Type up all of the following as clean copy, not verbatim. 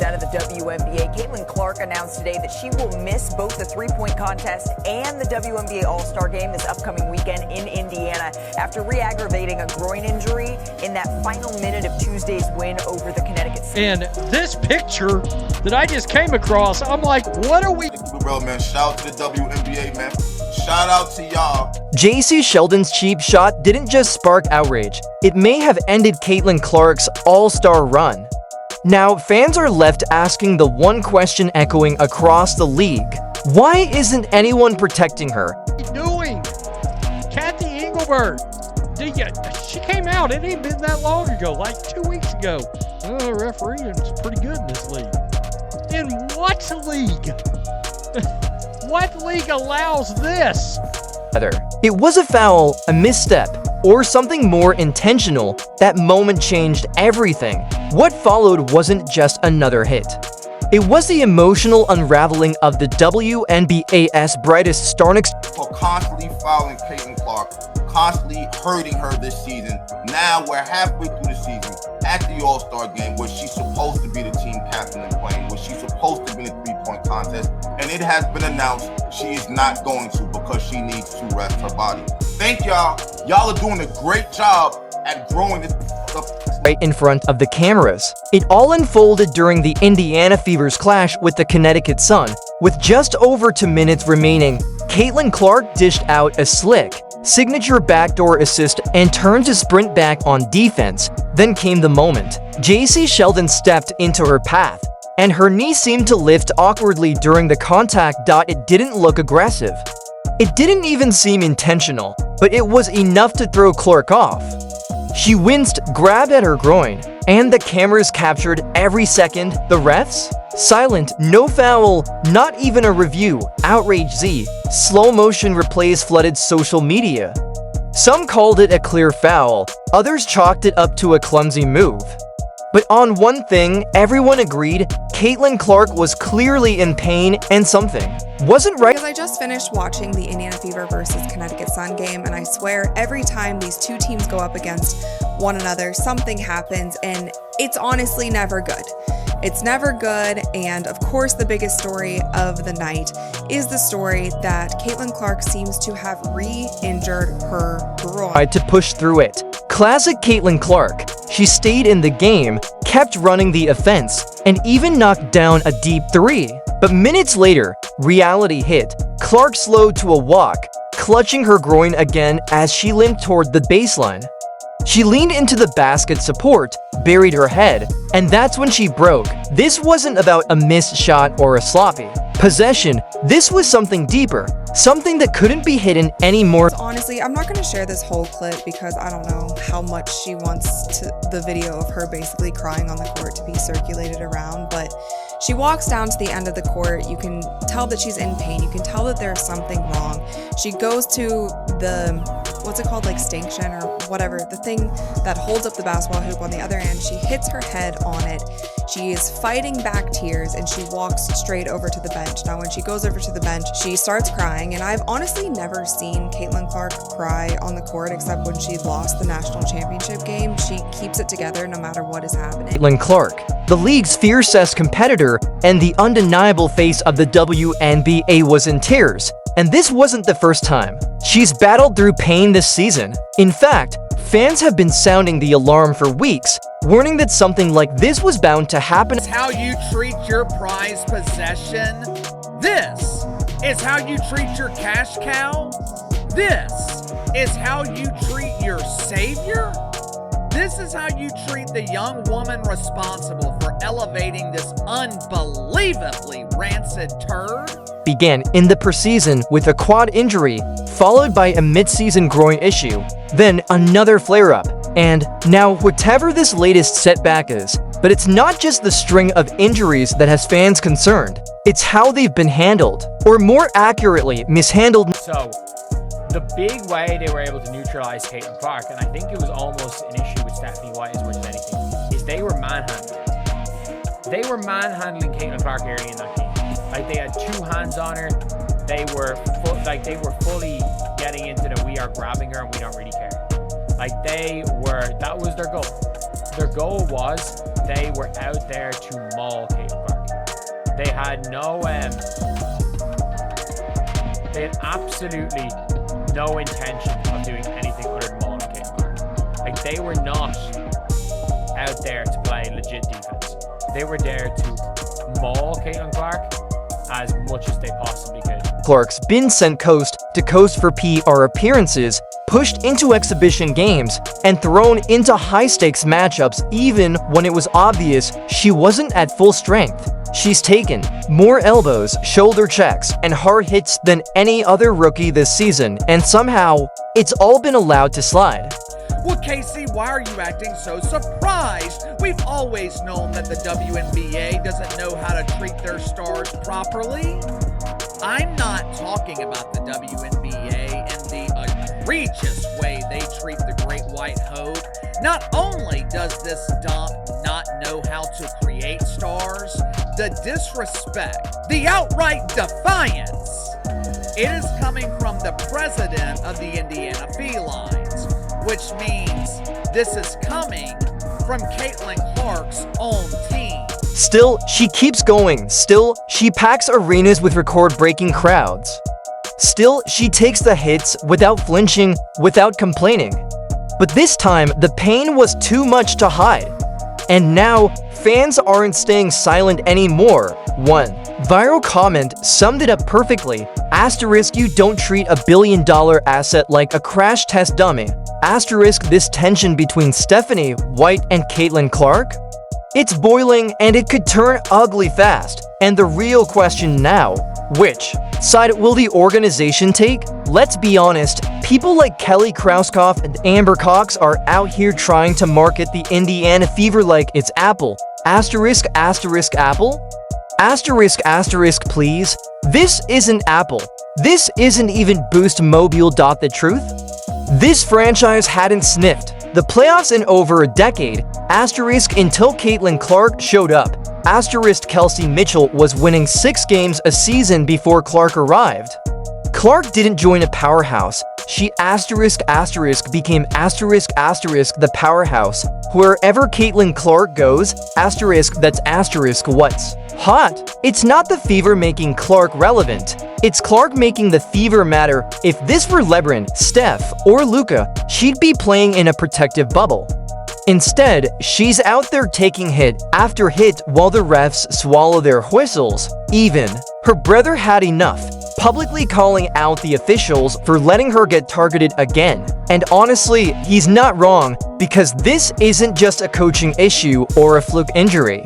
out of the WNBA. Caitlin Clark announced today that she will miss both the three-point contest and the WNBA All-Star Game this upcoming weekend in Indiana after re-aggravating a groin injury in that final minute of Tuesday's win over the Connecticut Sun. And this picture that I just came across, I'm like, what are we? Bro, man, shout out to the WNBA, man. Shout out to y'all. Jacy Sheldon's cheap shot didn't just spark outrage. It may have ended Caitlin Clark's all-star run. Now, fans are left asking the one question echoing across the league. Why isn't anyone protecting her? What are you doing? Kathy Engelbert. She came out. It ain't been that long ago, like 2 weeks ago. Refereeing's pretty good in this league. In what league? What league allows this? It was a foul, a misstep, or something more intentional. That moment changed everything. What followed wasn't just another hit. It was the emotional unraveling of the WNBA's brightest star for constantly fouling Caitlin Clark, constantly hurting her this season. Now we're halfway through the season at the All-Star Game where she's supposed to be the team captain and playing, where she's supposed to be in the three-point contest, and it has been announced she is not going to because she needs to rest her body. Thank y'all. Y'all are doing a great job at growing this right in front of the cameras. It all unfolded during the Indiana Fever's clash with the Connecticut Sun. With just over 2 minutes remaining, Caitlin Clark dished out a slick signature backdoor assist and turned to sprint back on defense. Then came the moment. Jacy Sheldon stepped into her path, and her knee seemed to lift awkwardly during the contact. It didn't look aggressive. It didn't even seem intentional, but it was enough to throw Clark off. She winced, grabbed at her groin, and the cameras captured every second. The refs? Silent, no foul, not even a review. Outrage Z. Slow motion replays flooded social media. Some called it a clear foul, others chalked it up to a clumsy move. But on one thing, everyone agreed, Caitlin Clark was clearly in pain and something wasn't right. Because I just finished watching the Indiana Fever versus Connecticut Sun game, and I swear every time these two teams go up against one another, something happens, and it's honestly never good. It's never good, and of course the biggest story of the night is the story that Caitlin Clark seems to have re-injured her groin. Tried to push through it. Classic Caitlin Clark. She stayed in the game, kept running the offense, and even knocked down a deep three. But minutes later, reality hit. Clark slowed to a walk, clutching her groin again as she limped toward the baseline. She leaned into the basket support, buried her head, and that's when she broke. This wasn't about a missed shot or a sloppy possession. This was something deeper, something that couldn't be hidden anymore. Honestly, I'm not going to share this whole clip because I don't know how much she wants the video of her basically crying on the court to be circulated around, but she walks down to the end of the court. You can tell that she's in pain. You can tell that there's something wrong. She goes to the, what's it called, like stanchion or whatever, the thing that holds up the basketball hoop on the other end. She hits her head on it. She is fighting back tears and she walks straight over to the bench. Now, when she goes over to the bench, she starts crying, and I've honestly never seen Caitlin Clark cry on the court except when she lost the national championship game. She keeps it together no matter what is happening. Caitlin Clark, the league's fiercest competitor and the undeniable face of the WNBA, was in tears. And this wasn't the first time. She's battled through pain this season. In fact, fans have been sounding the alarm for weeks, warning that something like this was bound to happen. This is how you treat your prized possession. This is how you treat your cash cow. This is how you treat your savior. This is how you treat the young woman responsible for elevating this unbelievably rancid turd. Began in the preseason with a quad injury, followed by a mid-season groin issue, then another flare-up, and now whatever this latest setback is. But it's not just the string of injuries that has fans concerned, it's how they've been handled, or more accurately, mishandled. So, the big way they were able to neutralize Caitlin Clark, and I think it was almost an issue with Stephanie White as much as anything, is they were manhandling. They were manhandling Caitlin Clark early in that game. Like, they had two hands on her. They were fully getting into the we are grabbing her and we don't really care. Like, that was their goal. Their goal was they were out there to maul Caitlin Clark. They had no, they had absolutely no intention of doing anything other than mauling Caitlin Clark. Like, they were not out there to play legit defense. They were there to maul Caitlin Clark as much as they possibly could. Clark's been sent coast to coast for PR appearances, pushed into exhibition games, and thrown into high-stakes matchups even when it was obvious she wasn't at full strength. She's taken more elbows, shoulder checks, and hard hits than any other rookie this season, and somehow, it's all been allowed to slide. Well, Casey, why are you acting so surprised? We've always known that the WNBA doesn't know how to treat their stars properly. I'm not talking about the WNBA and the egregious way they treat the Great White Hope. Not only does this dump not know how to create stars, the disrespect, the outright defiance, it is coming from the president of the Indiana Felines, which means this is coming from Caitlin Clark's own team. Still, she keeps going. Still, she packs arenas with record-breaking crowds. Still, she takes the hits without flinching, without complaining. But this time, the pain was too much to hide. And now, fans aren't staying silent anymore. One viral comment summed it up perfectly. Asterisk, you don't treat a billion-dollar asset like a crash test dummy. Asterisk, this tension between Stephanie White and Caitlin Clark? It's boiling and it could turn ugly fast. And the real question now, which side will the organization take? Let's be honest, people like Kelly Krauskopf and Amber Cox are out here trying to market the Indiana Fever like it's Apple. Asterisk, asterisk, Apple? Asterisk, asterisk, please. This isn't Apple. This isn't even Boost Mobile. The truth? This franchise hadn't sniffed the playoffs in over a decade. Asterisk, until Caitlin Clark showed up. Asterisk, Kelsey Mitchell was winning 6 games a season before Clark arrived. Clark didn't join a powerhouse. She asterisk became asterisk the powerhouse. Wherever Caitlin Clark goes, asterisk that's asterisk what's hot. It's not the Fever making Clark relevant. It's Clark making the Fever matter. If this were LeBron, Steph, or Luka, she'd be playing in a protective bubble. Instead, she's out there taking hit after hit while the refs swallow their whistles. Even her brother had enough, publicly calling out the officials for letting her get targeted again. And honestly, he's not wrong, because this isn't just a coaching issue or a fluke injury.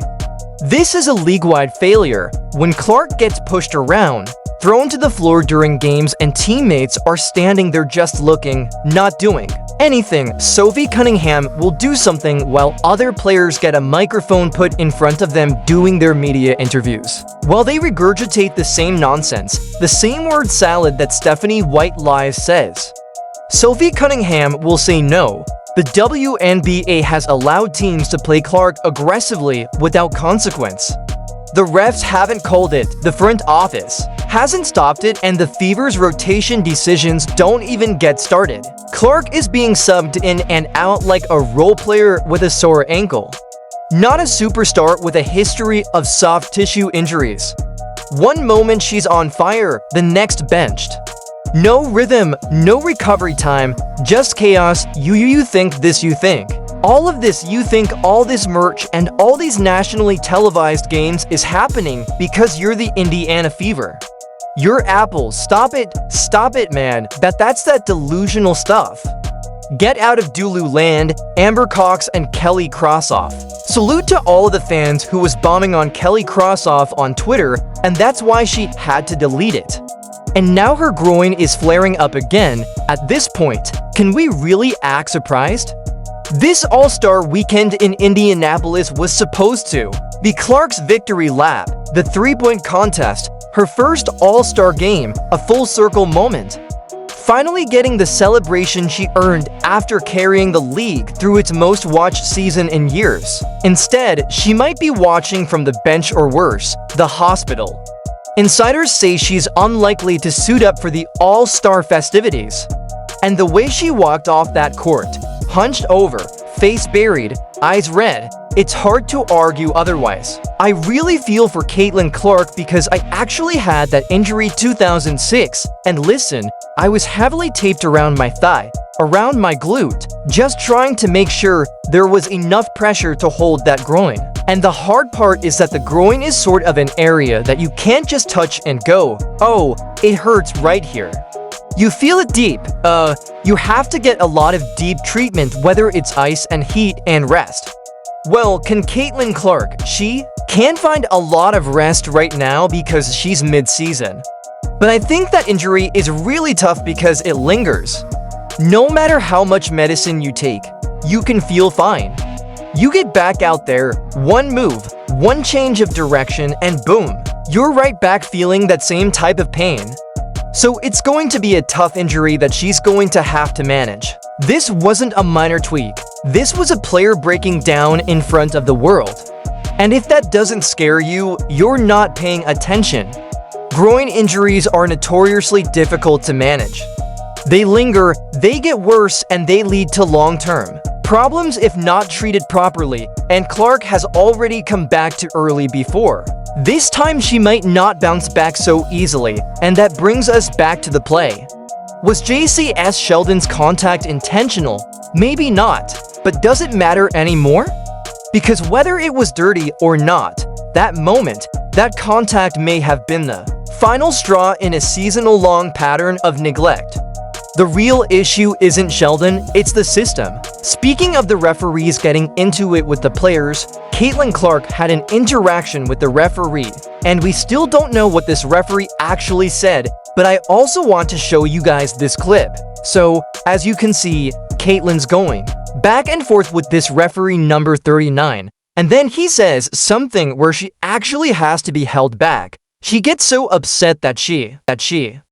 This is a league-wide failure. When Clark gets pushed around, thrown to the floor during games, and teammates are standing there just looking, not doing anything, Sophie Cunningham will do something while other players get a microphone put in front of them doing their media interviews. While they regurgitate the same nonsense, the same word salad that Stephanie White lies says. Sophie Cunningham will say no. The WNBA has allowed teams to play Clark aggressively without consequence. The refs haven't called it, the front office hasn't stopped it, and the Fever's rotation decisions don't even get started. Clark is being subbed in and out like a role player with a sore ankle, not a superstar with a history of soft tissue injuries. One moment she's on fire, the next benched. No rhythm, no recovery time, just chaos. You think this, you think. All of this, you think all this merch and all these nationally televised games is happening because you're the Indiana Fever. You're Apple. Stop it, man. That's that delusional stuff. Get out of Dulu land, Amber Cox and Kelly Krauskopf. Salute to all of the fans who was bombing on Kelly Krauskopf on Twitter, and that's why she had to delete it. And now her groin is flaring up again. At this point, can we really act surprised? This All-Star weekend in Indianapolis was supposed to be Clark's victory lap, the three-point contest, her first All-Star game, a full-circle moment. Finally getting the celebration she earned after carrying the league through its most-watched season in years. Instead, she might be watching from the bench or worse, the hospital. Insiders say she's unlikely to suit up for the All-Star festivities. And the way she walked off that court, hunched over, face buried, eyes red, It's hard to argue otherwise. I really feel for Caitlin Clark because I actually had that injury 2006, and listen, I was heavily taped around my thigh, around my glute, just trying to make sure there was enough pressure to hold that groin. And the hard part is that the groin is sort of an area that you can't just touch and go, oh, it hurts right here. You feel it deep. You have to get a lot of deep treatment, whether it's ice and heat and rest. Well, can Caitlin Clark, she can find a lot of rest right now because she's mid-season. But I think that injury is really tough because it lingers. No matter how much medicine you take, you can feel fine. You get back out there, one move, one change of direction, and boom, you're right back feeling that same type of pain. So it's going to be a tough injury that she's going to have to manage. This wasn't a minor tweak. This was a player breaking down in front of the world. And if that doesn't scare you, you're not paying attention. Groin injuries are notoriously difficult to manage. They linger, they get worse, and they lead to long-term problems if not treated properly, and Clark has already come back to early before. This time she might not bounce back so easily, and that brings us back to the play. Was Jacy Sheldon's contact intentional? Maybe not, but does it matter anymore? Because whether it was dirty or not, that moment, that contact may have been the final straw in a seasonal-long pattern of neglect. The real issue isn't Sheldon, it's the system. Speaking of the referees getting into it with the players, Caitlin Clark had an interaction with the referee, and we still don't know what this referee actually said, but I also want to show you guys this clip. So, as you can see, Caitlin's going back and forth with this referee number 39, and then he says something where she actually has to be held back. She gets so upset that she